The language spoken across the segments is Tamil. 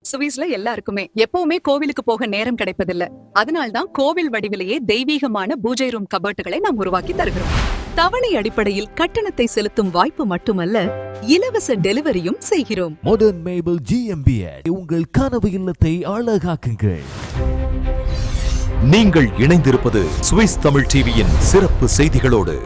சுவிஸ்ல எல்லாருக்குமே எப்பவுமே கோவிலுக்கு போக நேரம் கிடைப்பதில்ல. அதனால்தான் கோவில் வடிவிலேயே தெய்வீகமான பூஜை ரூம் கபர்ட்டுகளை நாம் உருவாக்கி தருகிறோம். தவணை அடிப்படையில் கட்டணத்தை செலுத்தும் வாய்ப்பு மட்டுமல்ல, இலவச டெலிவரியும் செய்கிறோம். மாடர்ன் மேபிள் GmbH உங்கள் கனவு இல்லத்தை அழகாக்குங்கள். நீங்கள் இணைந்திருப்பது சுவிஸ் தமிழ் டிவியின் சிறப்பு செய்திகளோடு.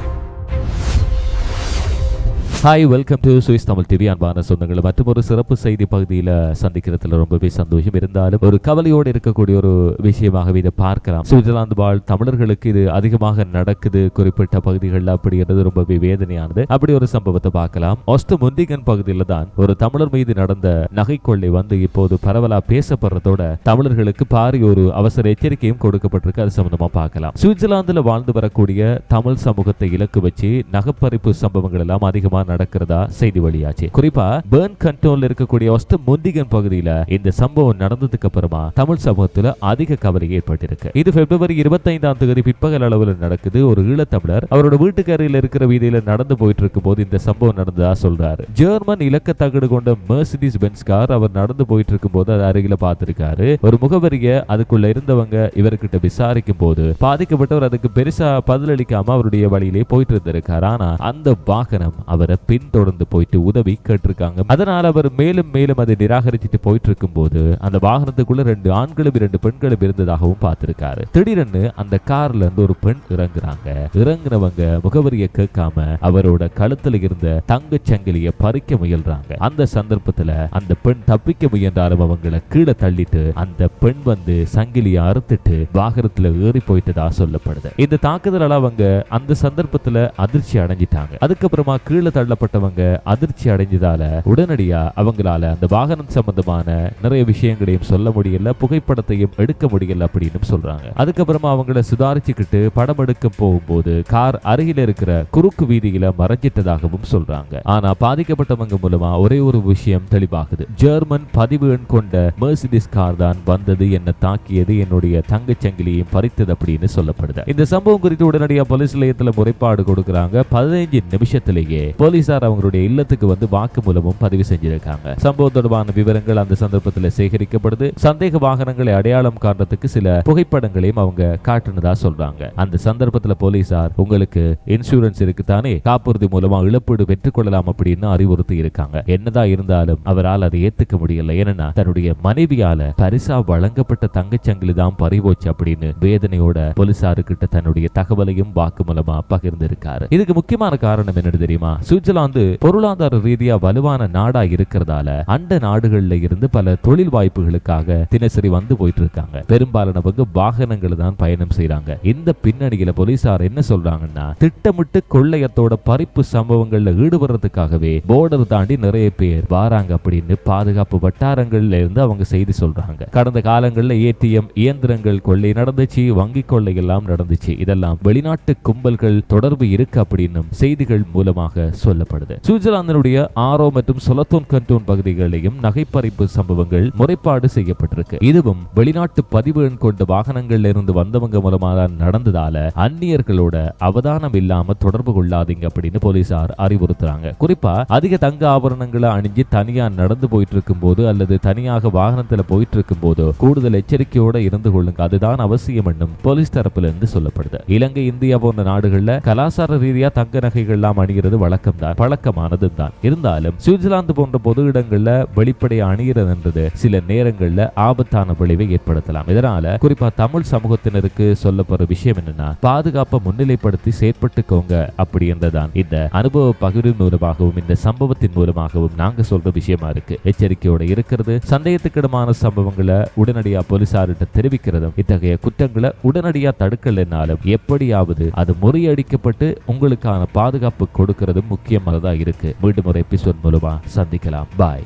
Hi, welcome to Swiss Tamil TV. அன்பான சொந்தங்கள், மற்றும் ஒரு சிறப்பு செய்தி பகுதியில் சந்திக்கிறதுல ரொம்பவே சந்தோஷம். இருந்தாலும் ஒரு கவலையோடு இருக்கக்கூடிய ஒரு விஷயமாகவே இதை பார்க்கலாம். சுவிட்சர்லாந்து வாழ் தமிழர்களுக்கு இது அதிகமாக நடக்குது குறிப்பிட்ட பகுதிகளில் அப்படிங்கிறது ரொம்பவே வேதனையானது. அப்படி ஒரு சம்பவத்தை பார்க்கலாம். ஒஸ்டமுண்டிகன் பகுதியில் தான் ஒரு தமிழர் மீது நடந்த நகைக்கொள்ளை வந்து இப்போது பரவலா பேசப்படுறதோட தமிழர்களுக்கு பாரிய ஒரு அவசர எச்சரிக்கையும் கொடுக்கப்பட்டிருக்கு. அது சம்பந்தமா பார்க்கலாம். சுவிட்சர்லாந்துல வாழ்ந்து வரக்கூடிய தமிழ் சமூகத்தை இலக்கு வச்சு நகைப்பறிப்பு சம்பவங்கள் எல்லாம் அதிகமாக நடக்கிறதா செய்தி வெளியாச்சு. குறிப்பா பெர்ன் கண்டோன்ல இருக்கக்கூடிய ஒஸ்டமுண்டிகன் பகுதியில இந்த சம்பவம் நடந்ததுக்கு அப்புறமா தமிழ் சமூகத்துல அதிக கவலை ஏற்பட்டிருக்கு. இது பிப்ரவரி 25ஆம் தேதி பிற்பகல் அளவில் நடக்குது. ஒரு ஈழத்தமிழர் அவரோட வீட்டுக்கு அருகில் இருக்கிற வீதியில நடந்து போயிட்டு இருக்கும் போது இந்த சம்பவம் நடந்ததா சொல்றாரு. ஜெர்மன் இலக்க தகடு கொண்ட மெர்சிடிஸ் பென்ஸ் கார் அவர் நடந்து போயிட்டு இருக்கும் போது அது அருகில பார்த்திருக்காரு. ஒரு முகவரிய அதுக்குள்ள இருந்தவங்க இவர்கிட்ட விசாரிக்கும் போது பாதிக்கப்பட்டவர் அதுக்கு பெருசா பதிலளிக்காம அவருடைய வழியிலே போயிட்டு இருந்திருக்காரு. ஆனா அந்த வாகனம் அவரை பின்தொடர்ந்து போயிட்டு உதவி கேட்டிருக்காங்க. அதனால அவர் மேலும் மேலும் அதை நிராகரிச்சுட்டு போயிட்டு இருக்கும் போது அந்த வாகனத்துக்குள்ள 2 ஆண்களும் 2 பெண்களும் இருந்ததாகவும் பார்த்திருக்காரு. திடீரென்னு அந்த கார்ல இருந்து ஒரு பெண் இறங்குறாங்க. இறங்குனவங்க முகவரியை கேட்காம அவரோட கழுத்துல இருந்த தங்கச் சங்கிலியை பறிக்க முயல்றாங்க. அந்த சந்தர்ப்பத்துல அந்த பெண் தப்பிக்க முயன்றாலும் அவங்களை கீழே தள்ளிட்டு அந்த பெண் வந்து சங்கிலியை அறுத்துட்டு வாகனத்துல ஏறி போயிட்டதா சொல்லப்படுது. இந்த தாக்குதலால அவங்க அந்த சந்தர்ப்பத்துல அதிர்ச்சி அடைஞ்சிட்டாங்க. அதுக்கப்புறமா கீழே தள்ளப்பட்டவங்க அதிர்ச்சி அடைஞ்சதால உடனடியா அவங்களால அந்த வாகனம் சம்பந்தமான நிறைய விஷயங்களையும் சொல்ல முடியல, புகைப்படத்தையும் எடுக்க முடியல அப்படின்னு சொல்றாங்க. அதுக்கப்புறமா அவங்கள சுதாரிச்சுக்கிட்டு படம் எடுக்க போகும்போது கார் அருகில இருக்கிற குறுக்கு வீதியில மறைஞ்சிட்டதாகவும் சொல்றாங்க. ஆனா பாதிக்கப்பட்டவங்க மூலமா ஒரே ஒரு விஷயம் தெளிவாகுது. ஜெர்மன் பதிவு எண் கொண்ட மெர்சிடிஸ் கார் தான் வந்தது, என்ன தாக்கியது, என்னுடைய தங்கச் சங்கிலியையும் பறித்தது அப்படின்னு சொல்லப்படுது. இந்த சம்பவம் குறித்து உடனடியா போலீஸ் நிலையத்துல முறைப்பாடு கொடுக்கறாங்க. 15 நிமிஷத்திலேயே போலீசார் அவங்களுடைய இல்லத்துக்கு வந்து வாக்குமூலமும் பதிவு செஞ்சிருக்காங்க. சம்பவம் தொடர்பான விவரங்கள் அந்த சந்தர்ப்பத்தில் சேகரிக்கப்படுது. சந்தேக வாகனங்களை அடையாளம் காண்றதுக்கு சில புகைப்படங்களையும் அவங்க காட்டுனதா சொல்றாங்க. அந்த சந்தர்ப்பத்தில் போலீசார் உங்களுக்கு இன்சூரன்ஸ் இருக்கு தானே, காப்புறுதி மூலமா இழப்பீடு பெற்றுக் கொள்ளலாம் அப்படின்னு அறிவுறுத்தி இருக்காங்க. என்னதான் இருந்தாலும் அவரால் அதை ஏத்துக்க முடியல. ஏன்னா தன்னுடைய மனைவியால பரிசா வழங்கப்பட்ட தங்கச்சங்கிலி தான் பறிபோச்சு அப்படின்னு வேதனையோட போலீசாருக்கிட்ட தன்னுடைய தகவலையும் வாக்குமூலமா பகிர்ந்திருக்காரு. இதுக்கு முக்கியமான காரணம் என்ன தெரியுமா? சுவிட்சர்லாந்து பொருளாதார ரீதியா வலுவான நாடா இருக்கிறதால அண்ட நாடுகள்ல இருந்து பல தொழில் வாய்ப்புகளுக்காக தினசரி வந்து போயிட்டு இருக்காங்க. பெரும்பாலானவங்க வாகனங்கள் தான் பயணம் செய்யறாங்க. இந்த பின்னணியில போலீசார் என்ன சொல்றாங்கன்னா, திட்டமிட்டு கொள்ளையத்தோட பறிப்பு சம்பவங்கள்ல ஈடுபடுறதுக்காகவே போர்டர் தாண்டி நிறைய பேர் வாராங்க அப்படின்னு பாதுகாப்பு வட்டாரங்கள்ல இருந்து அவங்க செய்தி சொல்றாங்க. கடந்த காலங்கள்ல ATM இயந்திரங்கள் கொள்ளை நடந்துச்சு, வங்கி கொள்ளை எல்லாம் நடந்துச்சு. இதெல்லாம் வெளிநாட்டு கும்பல்கள் தொடர்பு இருக்கு அப்படின்னு செய்திகள் மூலமாக சொல்லப்படுது. சுவிட்சர்லாந்தினுடைய ஆரோ மற்றும் சொலத்தோன் கண்டோன் பகுதிகளிலும் நகைப்பறிப்பு சம்பவங்கள் முறைப்பாடு செய்யப்பட்டிருக்கு. இதுவும் வெளிநாட்டு பதிவு எண் கொண்ட வாகனங்கள்ல இருந்து வந்தவங்க மூலமா நடந்ததால அந்நியர்களோட அவதானம் இல்லாம தொடர்பு கொள்ளாதீங்க அப்படின்னு போலீசார் அறிவுறுத்துறாங்க. குறிப்பா அதிக தங்க ஆபரணங்களை அணிஞ்சு தனியா நடந்து போயிட்டு இருக்கும் போது அல்லது தனியாக வாகனத்துல போயிட்டு இருக்கும் போது கூடுதல் எச்சரிக்கையோட இருந்து கொள்ளுங்க, அதுதான் அவசியம் என்னும் போலீஸ் தரப்புல இருந்து சொல்லப்படுது. இலங்கை, இந்தியா போன்ற நாடுகள்ல கலாச்சார ரீதியா தங்க நகைகள் எல்லாம் அணிகிறது பழக்கமானது தான். இருந்தாலும் சுவிட்சர்லாந்து போன்ற பொது இடங்கள்ல வெளிப்படையா அணிகிறதுன்றது சில நேரங்கள்ல ஆபத்தான விளைவை ஏற்படுத்தலாம். இதனால குறிப்பா தமிழ் சமூகத்தினருக்கு சொல்லப்படுற விஷயம் என்னன்னா, பாதுகாப்பை முன்னிலைப்படுத்தி செயற்பட்டுக்கோங்க அப்படின்றதான் இந்த அனுபவ பகிர்வு மூலமாகவும் இந்த சம்பவத்தின் மூலமாகவும் நாங்க சொல்ற விஷயமா இருக்கு. எச்சரிக்கையோட இருக்கிறது, சந்தேகத்துக்கிடமான சம்பவங்களை உடனடியா போலீசார்கிட்ட தெரிவிக்கிறதும், இத்தகைய குற்றங்களை உடனடியா தடுக்கலைன்னாலும் எப்படியாவது அது முறியடிக்கப்பட்டு உங்களுக்கான பாதுகாப்பு கொடுக்கிறது முக்கியமானதா இருக்கு. மீண்டும் ஒரு எபிசோட் மூலமா சந்திக்கலாம். பாய்.